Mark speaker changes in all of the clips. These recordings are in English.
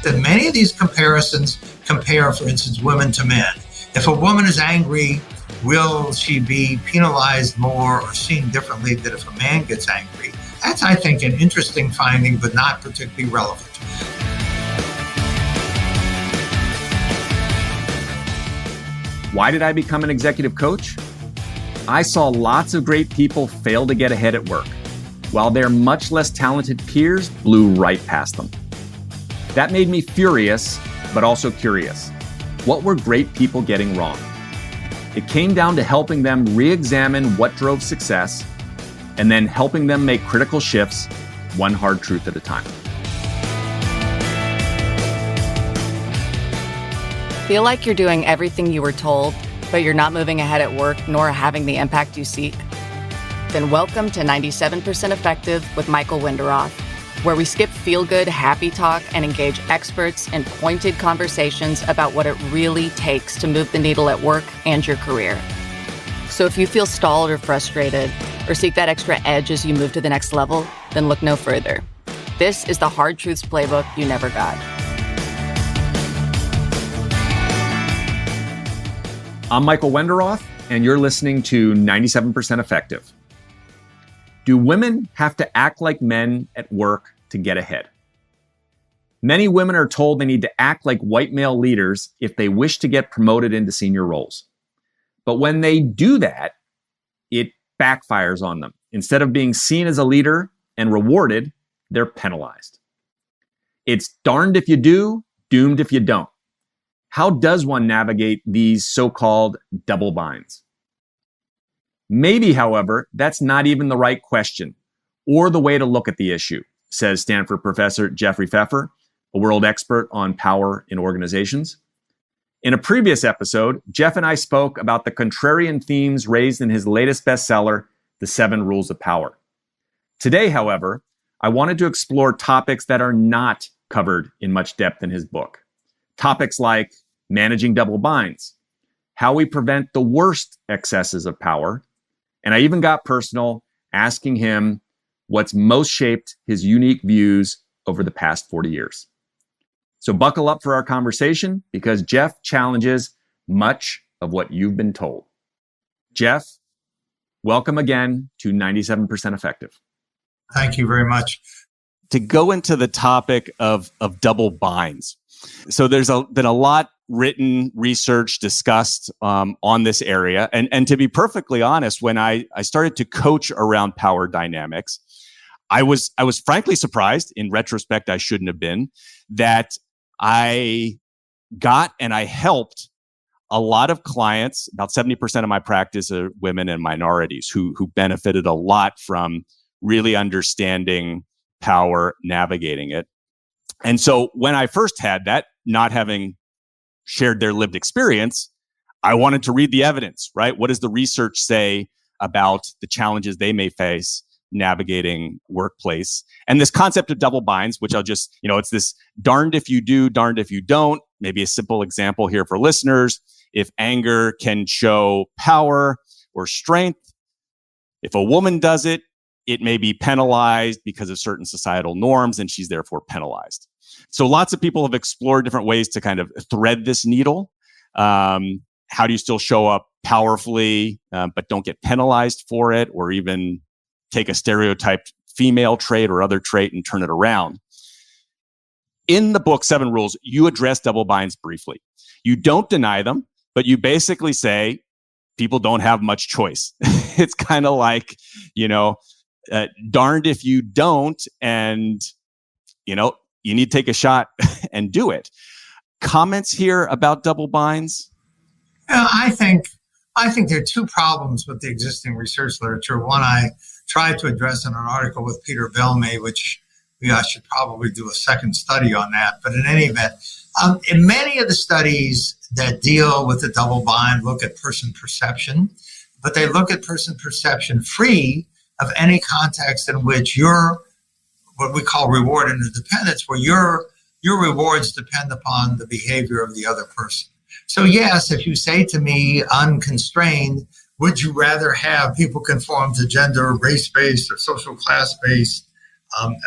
Speaker 1: that many of these comparisons compare, for instance, women to men. If a woman is angry, will she be penalized more or seen differently than if a man gets angry? That's, I think, an interesting finding, but not particularly relevant.
Speaker 2: Why did I become an executive coach? I saw lots of great people fail to get ahead at work, while their much less talented peers blew right past them. That made me furious, but also curious. What were great people getting wrong? It came down to helping them re-examine what drove success, and then helping them make critical shifts, one hard truth at a time.
Speaker 3: Feel like you're doing everything you were told, but you're not moving ahead at work nor having the impact you seek? Then welcome to 97% Effective with Michael Winderoth, where we skip feel-good, happy talk and engage experts in pointed conversations about what it really takes to move the needle at work and your career. So if you feel stalled or frustrated, or seek that extra edge as you move to the next level, then look no further. This is the Hard Truths Playbook you never got.
Speaker 2: I'm Michael Winderoth, and you're listening to 97% Effective. Do women have to act like men at work to get ahead? Many women are told they need to act like white male leaders if they wish to get promoted into senior roles. But when they do that, it backfires on them. Instead of being seen as a leader and rewarded, they're penalized. It's darned if you do, doomed if you don't. How does one navigate these so-called double binds? Maybe, however, that's not even the right question or the way to look at the issue, says Stanford professor Jeffrey Pfeffer, a world expert on power in organizations. In a previous episode, Jeff and I spoke about the contrarian themes raised in his latest bestseller, The 7 Rules of Power. Today, however, I wanted to explore topics that are not covered in much depth in his book. Topics like managing double binds, how we prevent the worst excesses of power, and I even got personal, asking him what's most shaped his unique views over the past 40 years. So buckle up for our conversation, because Jeff challenges much of what you've been told. Jeff, welcome again to 97% Effective.
Speaker 1: Thank you very much.
Speaker 4: To go into the topic of double binds. So there's been a lot written, research, discussed on this area. And to be perfectly honest, when I started to coach around power dynamics, I was frankly surprised, in retrospect I shouldn't have been, that I got and I helped a lot of clients. About 70% of my practice are women and minorities who benefited a lot from really understanding power, navigating it. And so when I first had that, not having shared their lived experience, I wanted to read the evidence, right? What does the research say about the challenges they may face navigating workplace? And this concept of double binds, which I'll just, it's this darned if you do, darned if you don't. Maybe a simple example here for listeners. If anger can show power or strength, if a woman does it, it may be penalized because of certain societal norms, and she's therefore penalized. So lots of people have explored different ways to kind of thread this needle. How do you still show up powerfully, but don't get penalized for it, or even take a stereotyped female trait or other trait and turn it around? In the book, 7 Rules, you address double binds briefly. You don't deny them, but you basically say people don't have much choice. It's kind of like, darned if you don't, and, you need to take a shot and do it. Comments here about double binds?
Speaker 1: I think there are two problems with the existing research literature. One, I tried to address in an article with Peter Belmay, which I should probably do a second study on that. But in any event, in many of the studies that deal with the double bind look at person perception, but they look at person perception free of any context in which you're what we call reward interdependence, where your rewards depend upon the behavior of the other person. So yes, if you say to me unconstrained, would you rather have people conform to gender, race-based, or social class-based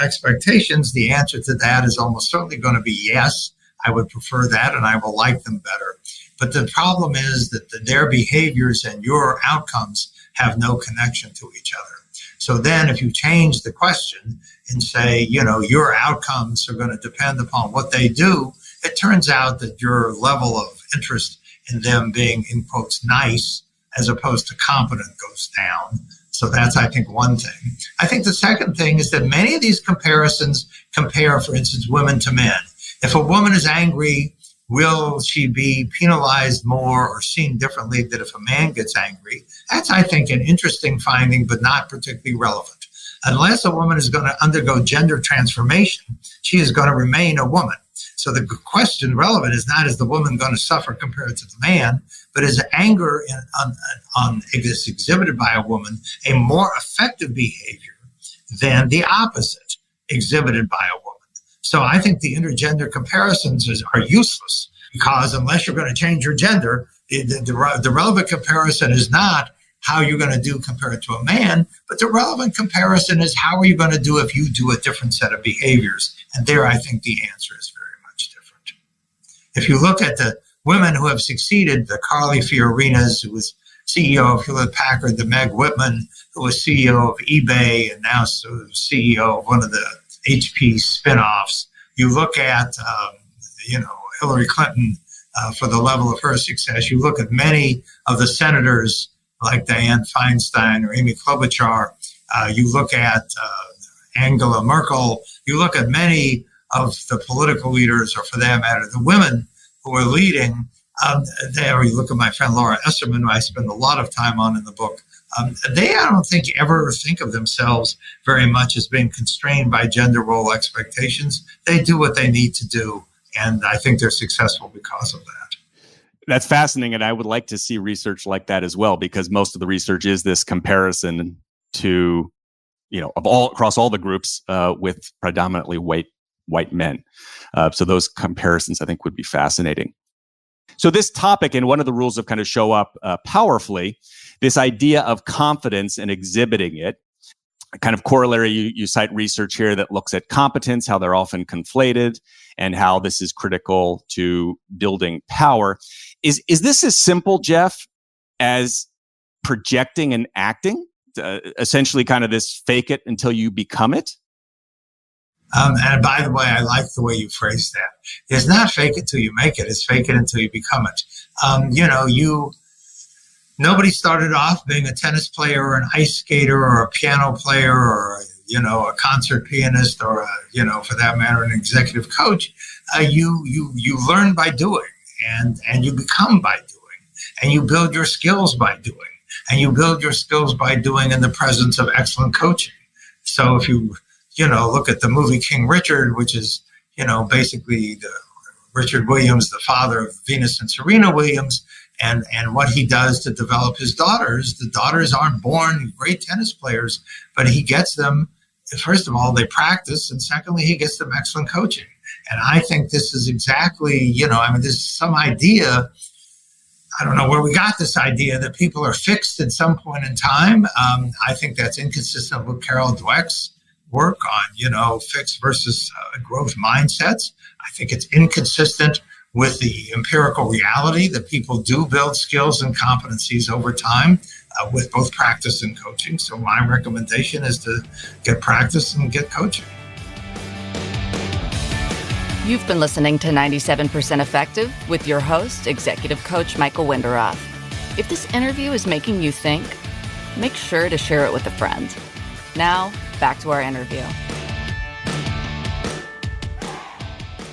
Speaker 1: expectations, the answer to that is almost certainly going to be yes. I would prefer that, and I will like them better. But the problem is that their behaviors and your outcomes have no connection to each other. So then if you change the question and say, your outcomes are going to depend upon what they do, it turns out that your level of interest in them being, in quotes, nice as opposed to competent goes down. So that's, I think, one thing. I think the second thing is that many of these comparisons compare, for instance, women to men. If a woman is angry, will she be penalized more or seen differently than if a man gets angry? That's, I think, an interesting finding, but not particularly relevant. Unless a woman is going to undergo gender transformation, she is going to remain a woman. So the question relevant is not, is the woman going to suffer compared to the man, but is anger is exhibited by a woman a more effective behavior than the opposite exhibited by a woman? So I think the intergender comparisons are useless, because unless you're going to change your gender, the relevant comparison is not how you're going to do compared to a man, but the relevant comparison is how are you going to do if you do a different set of behaviors? And there, I think the answer is very much different. If you look at the women who have succeeded, the Carly Fiorinas, who was CEO of Hewlett Packard, the Meg Whitman, who was CEO of eBay and now CEO of one of the HP spinoffs. You look at, Hillary Clinton for the level of her success. You look at many of the senators like Dianne Feinstein or Amy Klobuchar. You look at Angela Merkel. You look at many of the political leaders, or for that matter, the women who are leading. Or you look at my friend Laura Esserman, who I spend a lot of time on in the book. They, I don't think, ever think of themselves very much as being constrained by gender role expectations. They do what they need to do, and I think they're successful because of that.
Speaker 4: That's fascinating, and I would like to see research like that as well, because most of the research is this comparison to, across all the groups with predominantly white men. So those comparisons, I think, would be fascinating. So this topic, and one of the rules of kind of show up powerfully, this idea of confidence and exhibiting it, kind of corollary, you cite research here that looks at competence, how they're often conflated, and how this is critical to building power. Is this as simple, Jeff, as projecting and acting? Essentially kind of this fake it until you become it?
Speaker 1: And by the way, I like the way you phrased that. It's not fake it till you make it. It's fake it until you become it. Nobody started off being a tennis player or an ice skater or a piano player or, a concert pianist or, for that matter, an executive coach. You learn by doing and you become by doing, and you build your skills by doing, and you build your skills by doing in the presence of excellent coaching. So if you look at the movie King Richard, which is, basically Richard Williams, the father of Venus and Serena Williams, and what he does to develop his daughters. The daughters aren't born great tennis players, but he gets them, first of all, they practice, and secondly, he gets them excellent coaching. And I think this is exactly, there's some idea, I don't know where we got this idea that people are fixed at some point in time. I think that's inconsistent with Carol Dweck's work on, fixed versus growth mindsets. I think it's inconsistent with the empirical reality that people do build skills and competencies over time with both practice and coaching. So my recommendation is to get practice and get coaching.
Speaker 3: You've been listening to 97% Effective with your host, Executive Coach Michael Wenderoth. If this interview is making you think, make sure to share it with a friend. Now, back to our interview.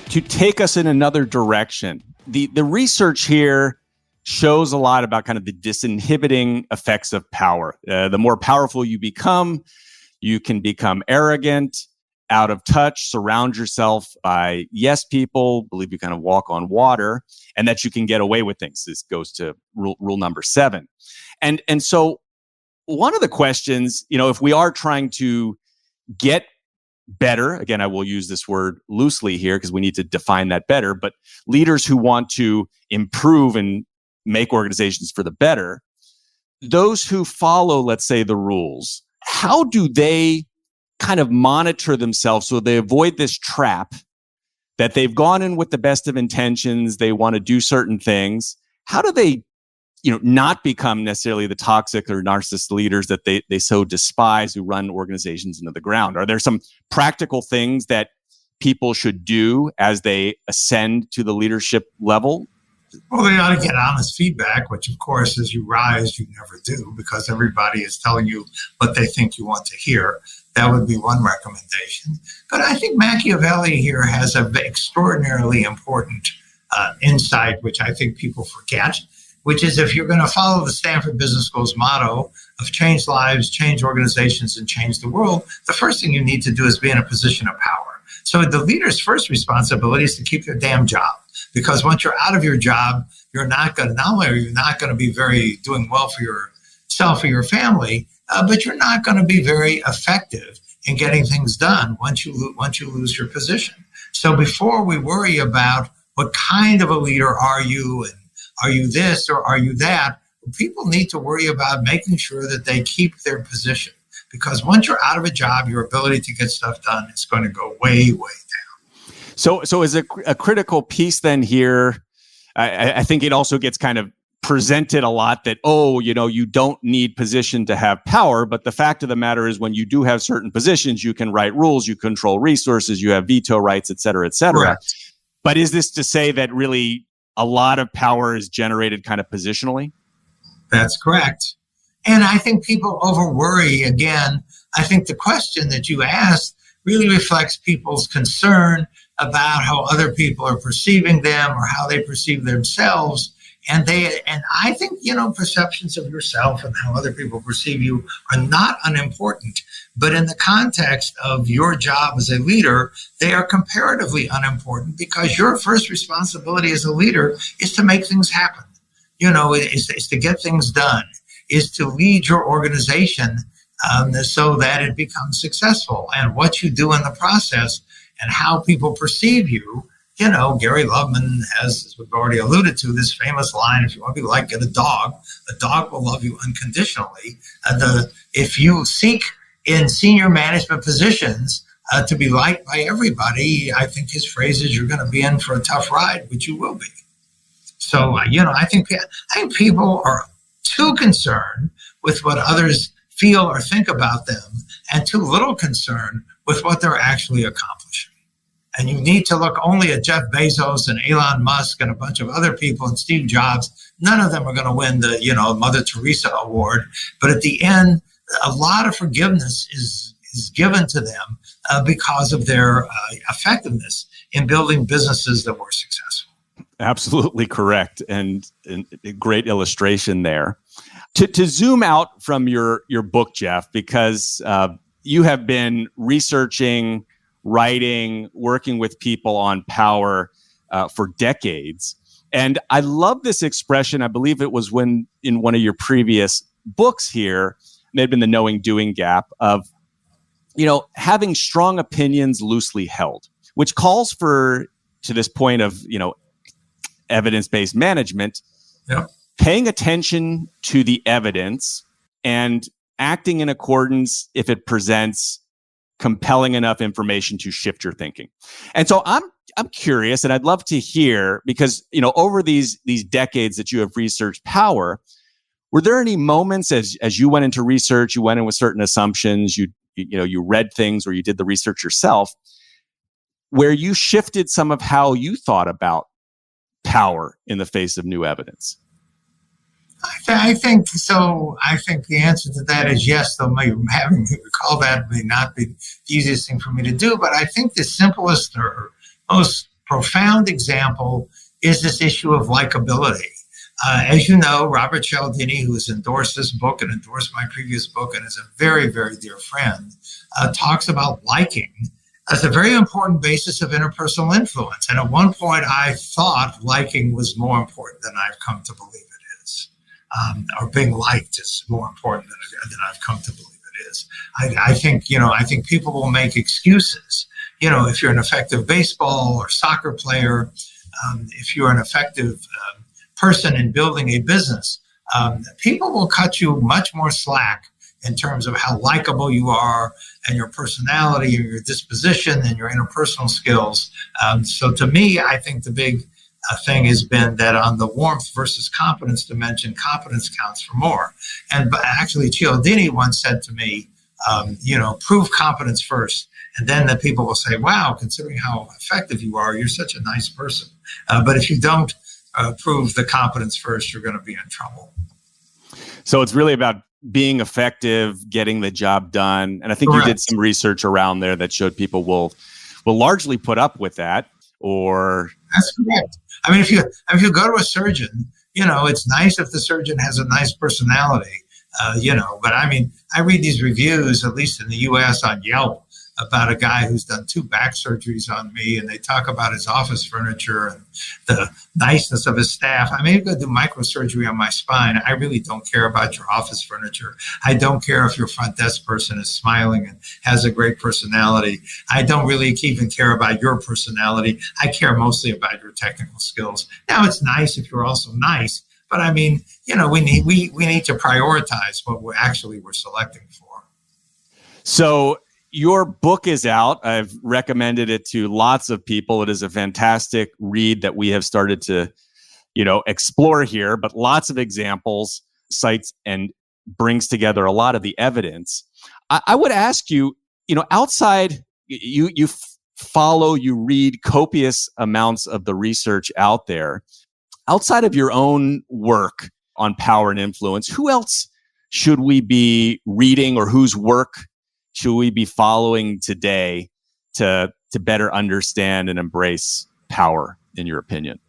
Speaker 4: To take us in another direction, the research here shows a lot about kind of the disinhibiting effects of power. The more powerful you can become arrogant, out of touch, surround yourself by yes people, believe you kind of walk on water, and that you can get away with things. This goes to rule number 7. And so one of the questions, if we are trying to get better, again, I will use this word loosely here because we need to define that better, but leaders who want to improve and make organizations for the better, those who follow, let's say, the rules, how do they kind of monitor themselves so they avoid this trap that they've gone in with the best of intentions, they want to do certain things? How do they, not become necessarily the toxic or narcissist leaders that they so despise, who run organizations into the ground? Are there some practical things that people should do as they ascend to the leadership level?
Speaker 1: Well, they ought to get honest feedback, which, of course, as you rise, you never do, because everybody is telling you what they think you want to hear. That would be one recommendation. But I think Machiavelli here has an extraordinarily important insight, which I think people forget, which is if you're going to follow the Stanford Business School's motto of change lives, change organizations, and change the world, the first thing you need to do is be in a position of power. So the leader's first responsibility is to keep their damn job. Because once you're out of your job, not only are you not going to be doing well for yourself or your family, but you're not going to be very effective in getting things done once you lose your position. So before we worry about what kind of a leader are you, and are you this or are you that, people need to worry about making sure that they keep their position. Because once you're out of a job, your ability to get stuff done is going to go way, way down.
Speaker 4: So is a critical piece then here, I think it also gets kind of presented a lot that, you don't need position to have power. But the fact of the matter is, when you do have certain positions, you can write rules, you control resources, you have veto rights, et cetera, et cetera.
Speaker 1: Correct.
Speaker 4: But is this to say that really a lot of power is generated kind of positionally?
Speaker 1: That's correct. And I think people over worry. Again, I think the question that you asked really reflects people's concern about how other people are perceiving them or how they perceive themselves. And I think, perceptions of yourself and how other people perceive you are not unimportant. But in the context of your job as a leader, they are comparatively unimportant, because your first responsibility as a leader is to make things happen. Is to get things done, is to lead your organization so that it becomes successful. And what you do in the process and how people perceive you, Gary Loveman has, as we've already alluded to, this famous line: if you want to be like a dog will love you unconditionally. If you seek in senior management positions to be liked by everybody, I think his phrase is, you're going to be in for a tough ride, which you will be. So, I think people are too concerned with what others feel or think about them, and too little concerned with what they're actually accomplishing. And you need to look only at Jeff Bezos and Elon Musk and a bunch of other people and Steve Jobs. None of them are going to win the, Mother Teresa award. But at the end, a lot of forgiveness is given to them because of their effectiveness in building businesses that were successful.
Speaker 4: Absolutely correct. And a great illustration there. To zoom out from your book, Jeff, because you have been researching, writing, working with people on power for decades. And I love this expression. I believe it was in one of your previous books here, they'd been the knowing doing gap of, having strong opinions loosely held, which calls for, to this point of, evidence-based management,
Speaker 1: yep,
Speaker 4: paying attention to the evidence and acting in accordance if it presents compelling enough information to shift your thinking. And so I'm curious, and I'd love to hear, because over these decades that you have researched power, were there any moments as you went into research, you went in with certain assumptions, you read things, or you did the research yourself, where you shifted some of how you thought about power in the face of new evidence?
Speaker 1: I think so. I think the answer to that is yes, though having me recall that may not be the easiest thing for me to do. But I think the simplest or most profound example is this issue of likability. As you know, Robert Cialdini, who has endorsed this book and endorsed my previous book and is a very, very dear friend, talks about liking as a very important basis of interpersonal influence. And at one point, I thought liking was more important than I've come to believe it is. Or being liked is more important than I've come to believe it is. I think people will make excuses. If you're an effective baseball or soccer player, if you're an effective person in building a business, people will cut you much more slack in terms of how likable you are and your personality and your disposition and your interpersonal skills. So to me, I think the big thing has been that on the warmth versus competence dimension, competence counts for more. And actually, Cialdini once said to me, prove competence first. And then the people will say, wow, considering how effective you are, you're such a nice person. But if you don't prove the competence first, you're going to be in trouble.
Speaker 4: So it's really about being effective, getting the job done. And I think
Speaker 1: Correct.
Speaker 4: You did some research around there that showed people will largely put up with that. Or
Speaker 1: that's correct. I mean, if you go to a surgeon, it's nice if the surgeon has a nice personality, but I mean, I read these reviews, at least in the US on Yelp, about a guy who's done 2 back surgeries on me, and they talk about his office furniture and the niceness of his staff. I may go do microsurgery on my spine. I really don't care about your office furniture. I don't care if your front desk person is smiling and has a great personality. I don't really even care about your personality. I care mostly about your technical skills. Now, it's nice if you're also nice, but I mean, we need to prioritize what we're selecting for.
Speaker 4: So your book is out. I've recommended it to lots of people. It is a fantastic read that we have started to, explore here, but lots of examples, cites, and brings together a lot of the evidence. I would ask you, outside, you read copious amounts of the research out there. Outside of your own work on power and influence, who else should we be reading, or whose work should we be following today to better understand and embrace power, in your opinion?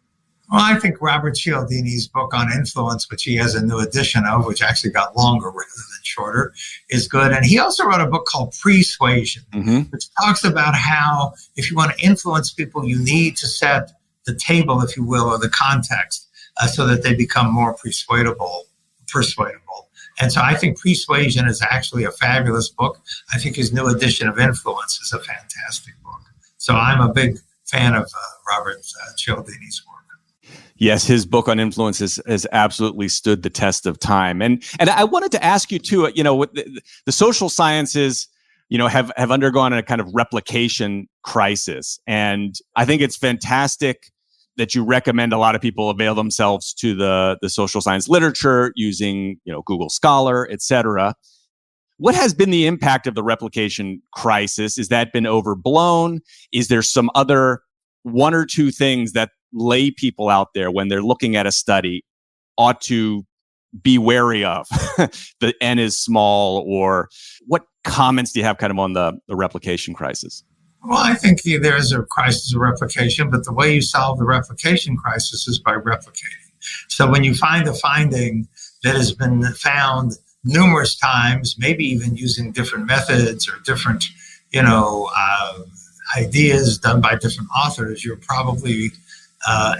Speaker 1: Well, I think Robert Cialdini's book on influence, which he has a new edition of, which actually got longer rather than shorter, is good. And he also wrote a book called Persuasion, which talks about how if you want to influence people, you need to set the table, if you will, or the context, so that they become more persuadable. And so I think Persuasion is actually a fabulous book. I think his new edition of Influence is a fantastic book. So I'm a big fan of Robert Cialdini's work.
Speaker 4: Yes, his book on influence has absolutely stood the test of time. And I wanted to ask you too, the social sciences, have undergone a kind of replication crisis. And I think it's fantastic that you recommend a lot of people avail themselves to the social science literature using, Google Scholar, et cetera. What has been the impact of the replication crisis? Has that been overblown? Is there some other 1 or 2 things that lay people out there, when they're looking at a study, ought to be wary of? The N is small, or what comments do you have kind of on the replication crisis?
Speaker 1: Well, I think there is a crisis of replication, but the way you solve the replication crisis is by replicating. So when you find a finding that has been found numerous times, maybe even using different methods or different, ideas done by different authors, you're probably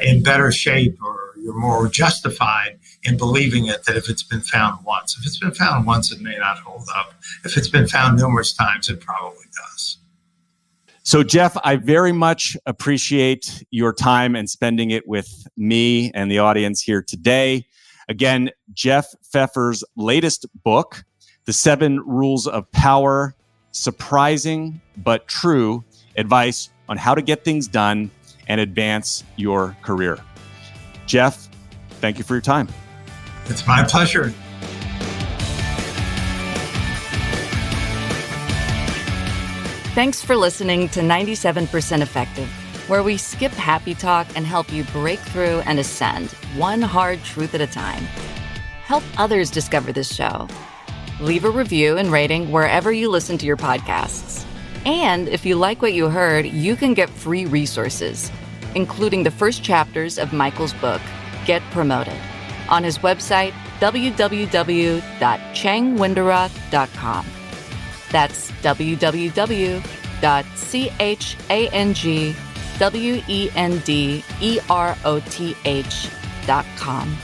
Speaker 1: in better shape, or you're more justified in believing it, that if it's been found once. If it's been found once, it may not hold up. If it's been found numerous times, it probably does.
Speaker 4: So, Jeff, I very much appreciate your time and spending it with me and the audience here today. Again, Jeff Pfeffer's latest book, The 7 Rules of Power, Surprising but True Advice on How to Get Things Done and Advance Your Career. Jeff, thank you for your time.
Speaker 1: It's my pleasure.
Speaker 3: Thanks for listening to 97% Effective, where we skip happy talk and help you break through and ascend, one hard truth at a time. Help others discover this show. Leave a review and rating wherever you listen to your podcasts. And if you like what you heard, you can get free resources, including the first chapters of Michael's book, Get Promoted, on his website, www.changwenderoth.com. That's www.changwenderoth.com.